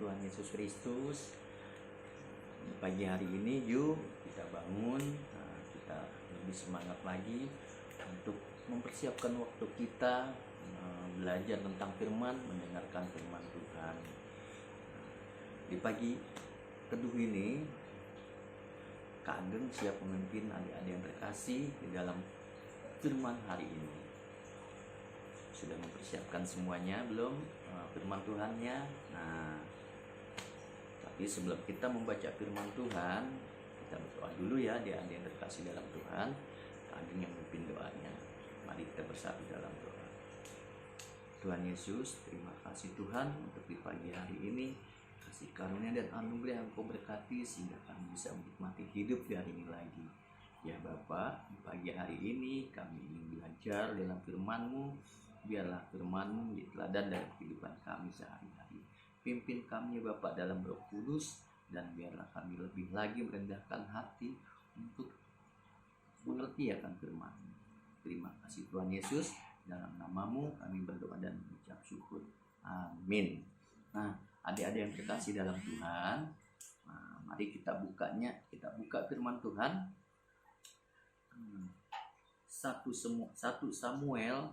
Tuhan Yesus Kristus. Di pagi hari ini yuk kita bangun, kita lebih semangat lagi untuk mempersiapkan waktu kita belajar tentang firman, mendengarkan firman Tuhan. Di pagi teduh ini, Kak Ageng siap memimpin adik-adik yang terkasih di dalam firman hari ini. Sudah mempersiapkan semuanya belum firman Tuhannya? Nah, tapi sebelum kita membaca firman Tuhan, kita berdoa dulu ya adik-adik yang terkasih dalam Tuhan. Kak Ageng yang memimpin doanya. Mari kita bersatu dalam doa. Tuhan Yesus, terima kasih Tuhan untuk di pagi hari ini. Kasih karunia dan anugerah yang Kau berkati sehingga kami bisa menikmati hidup di hari ini lagi. Ya Bapa, di pagi hari ini kami ingin belajar dalam firman-Mu. Biarlah firman-Mu menjadi teladan dalam kehidupan kami sehari-hari. Pimpin kami ya Bapa dalam Roh Kudus, dan biarlah kami lebih lagi merendahkan hati untuk mengerti akan firman-Mu. Terima kasih Tuhan Yesus, dalam nama-Mu kami berdoa dan mengucap syukur. Amin. Nah, adik-adik yang terkasih dalam Tuhan, mari kita buka firman Tuhan. 1 Samuel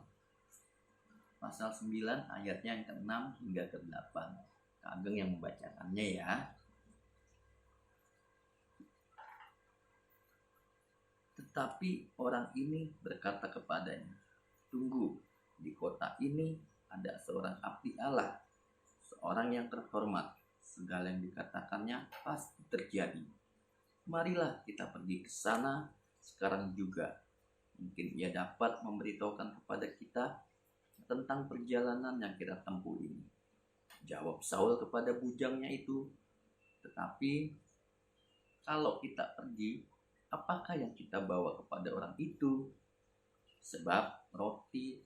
pasal 9 ayatnya yang ke-6 hingga ke-8. Kak Ageng yang membacakannya ya. Tetapi orang ini berkata kepadanya, "Tunggu, di kota ini ada seorang abdi Allah, seorang yang terhormat. Segala yang dikatakannya pasti terjadi. Marilah kita pergi ke sana sekarang juga. Mungkin ia dapat memberitahukan kepada kita tentang perjalanan yang kita tempuh ini." Jawab Saul kepada bujangnya itu, "Tetapi kalau kita pergi, apakah yang kita bawa kepada orang itu? Sebab roti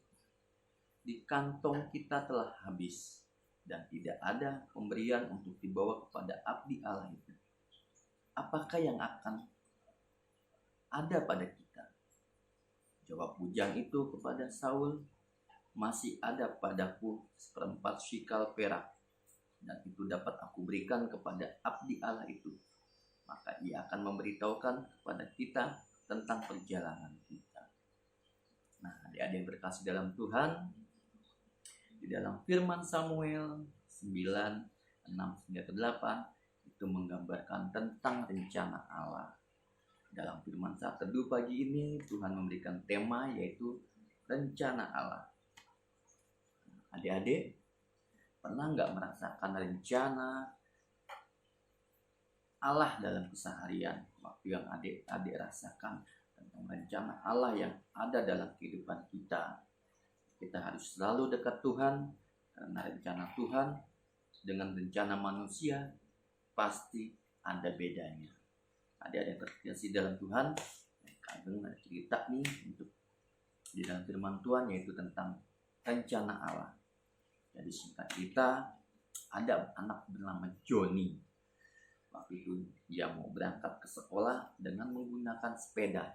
di kantong kita telah habis, dan tidak ada pemberian untuk dibawa kepada abdi Allah itu. Apakah yang akan ada pada kita?" Jawab bujang itu kepada Saul, "Masih ada padaku 1/4 shikal perak, dan itu dapat aku berikan kepada abdi Allah itu. Maka ia akan memberitahukan kepada kita tentang perjalanan kita." Nah, adik-adik yang berkasih dalam Tuhan, di dalam firman Samuel 9:6-8 itu menggambarkan tentang rencana Allah. Dalam firman saat teduh pagi ini, Tuhan memberikan tema yaitu rencana Allah. Adik-adik, pernah nggak merasakan rencana Allah dalam keseharian? Waktu yang adik-adik rasakan tentang rencana Allah yang ada dalam kehidupan kita. Kita harus selalu dekat Tuhan, karena rencana Tuhan dengan rencana manusia pasti ada bedanya. Adik-adik yang terkasih dalam Tuhan, Ageng ada cerita nih untuk di dalam firman Tuhan, yaitu tentang rencana Allah. Jadi singkat cerita, ada anak bernama Joni. Waktu itu dia mau berangkat ke sekolah dengan menggunakan sepeda.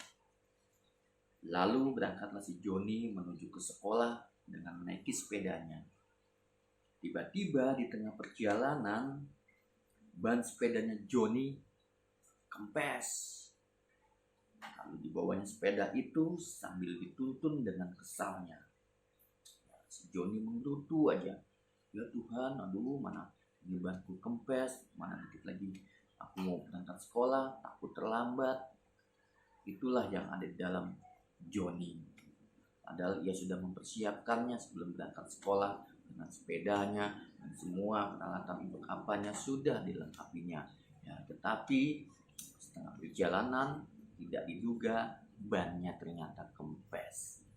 Lalu berangkatlah si Joni menuju ke sekolah dengan menaiki sepedanya. Tiba-tiba di tengah perjalanan, ban sepedanya Joni kempes. Lalu dibawanya sepeda itu sambil dituntun dengan kesalnya. Si Joni menggerutu aja, "Ya Tuhan, aduh mana ini banku kempes, mana dikit lagi aku mau berangkat sekolah, takut terlambat." Itulah yang ada di dalam Joni. Padahal ia sudah mempersiapkannya sebelum berangkat sekolah dengan sepedanya dan semua peralatan untuk apanya sudah dilengkapinya. Ya, tetapi setengah perjalanan tidak diduga bannya ternyata kempes.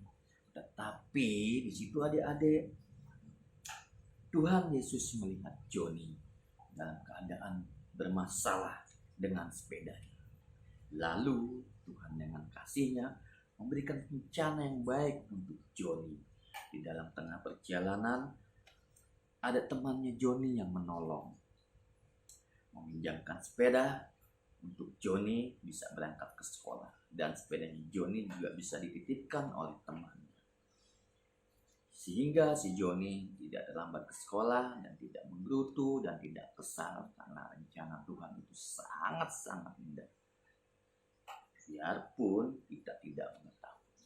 Tetapi di situ adik-adik, Tuhan Yesus melihat Joni dalam keadaan bermasalah dengan sepedanya. Lalu Tuhan dengan kasih-Nya memberikan rencana yang baik untuk Joni. Di dalam tengah perjalanan ada temannya Joni yang menolong, meminjamkan sepeda untuk Joni bisa berangkat ke sekolah, dan sepedanya Joni juga bisa dititipkan oleh temannya. Sehingga si Joni tidak terlambat ke sekolah dan tidak menggerutu dan tidak kesal karena rencana Tuhan itu sangat-sangat indah. Biarpun kita tidak mengetahui.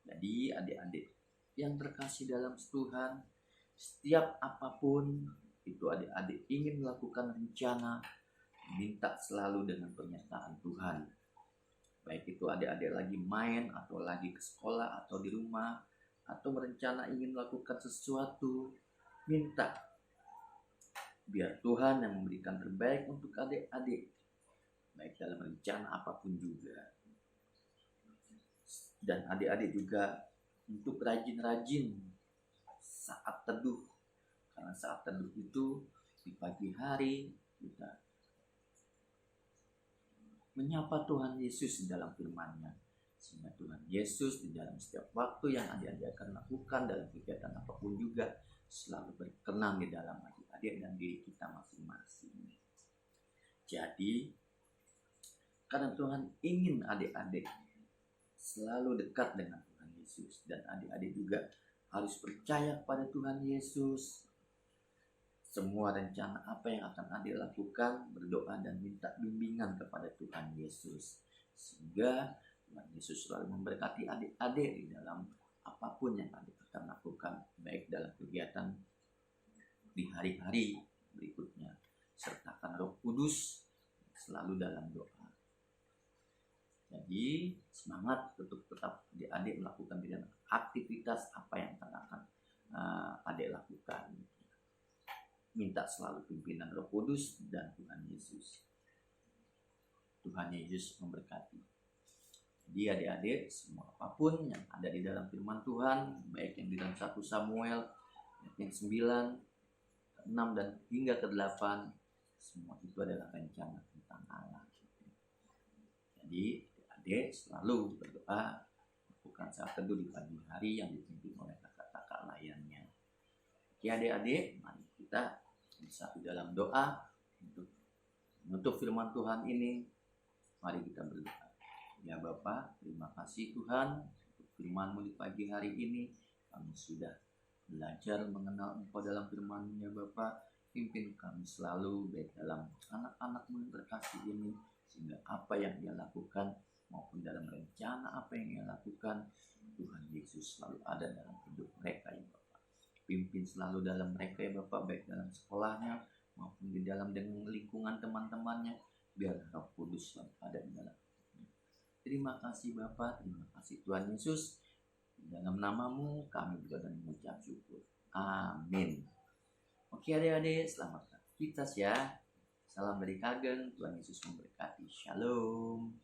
Jadi adik-adik yang terkasih dalam Tuhan, setiap apapun itu adik-adik ingin melakukan rencana, minta selalu dengan pernyataan Tuhan. Baik itu adik-adik lagi main atau lagi ke sekolah atau di rumah, atau berencana ingin melakukan sesuatu, minta. Biar Tuhan yang memberikan terbaik untuk adik-adik, baik dalam rencana apapun juga. Dan adik-adik juga untuk rajin-rajin saat teduh. Karena saat teduh itu di pagi hari kita menyapa Tuhan Yesus di dalam firman-Nya. Sehingga Tuhan Yesus di dalam setiap waktu yang adik-adik akan lakukan dalam kegiatan apapun juga selalu berkenan di dalam adik-adik dan diri kita masing-masing. Jadi karena Tuhan ingin adik-adik selalu dekat dengan Tuhan Yesus, dan adik-adik juga harus percaya kepada Tuhan Yesus. Semua rencana apa yang akan adik lakukan, berdoa dan minta bimbingan kepada Tuhan Yesus, sehingga Tuhan Yesus selalu memberkati adik-adik di dalam apapun yang adik akan lakukan, baik dalam kegiatan di hari-hari berikutnya. Sertakan Roh Kudus selalu dalam doa. Jadi semangat untuk tetap adik-adik melakukan aktivitas apa yang akan adik lakukan. Minta selalu pimpinan Roh Kudus dan Tuhan Yesus. Tuhan Yesus memberkati. Jadi adik-adik, semua apapun yang ada di dalam firman Tuhan, baik yang di dalam 1 Samuel yang 9, 6 dan hingga ke 8, semua itu adalah rencana tentang Allah. Jadi adik selalu berdoa, lakukan saat teduh di pagi hari yang dipimpin oleh kakak-kakak layannya. Oke adik-adik, mari kita bersatu dalam doa untuk menutup firman Tuhan ini. Mari kita berdoa. Ya Bapa, terima kasih Tuhan untuk firman-Mu di pagi hari ini. Kami sudah belajar mengenal Engkau dalam firman-Mu ya Bapa. Pimpin kami selalu baik dalam anak-anak-Mu yang terkasih ini, sehingga apa yang Dia lakukan maupun dalam rencana apa yang Dia lakukan, Tuhan Yesus selalu ada dalam hidup mereka ya Bapak. Pimpin selalu dalam mereka ya Bapak, baik dalam sekolahnya maupun di dalam dengan lingkungan teman-temannya, biar Roh Kudus selalu ada di dalam. Terima kasih Bapak, terima kasih Tuhan Yesus. Di dalam nama-Mu kami berdoa dan mengucap syukur. Amin. Oke adik-adik, selamat beraktivitas ya. Salam dari Kageng, Tuhan Yesus memberkati. Shalom.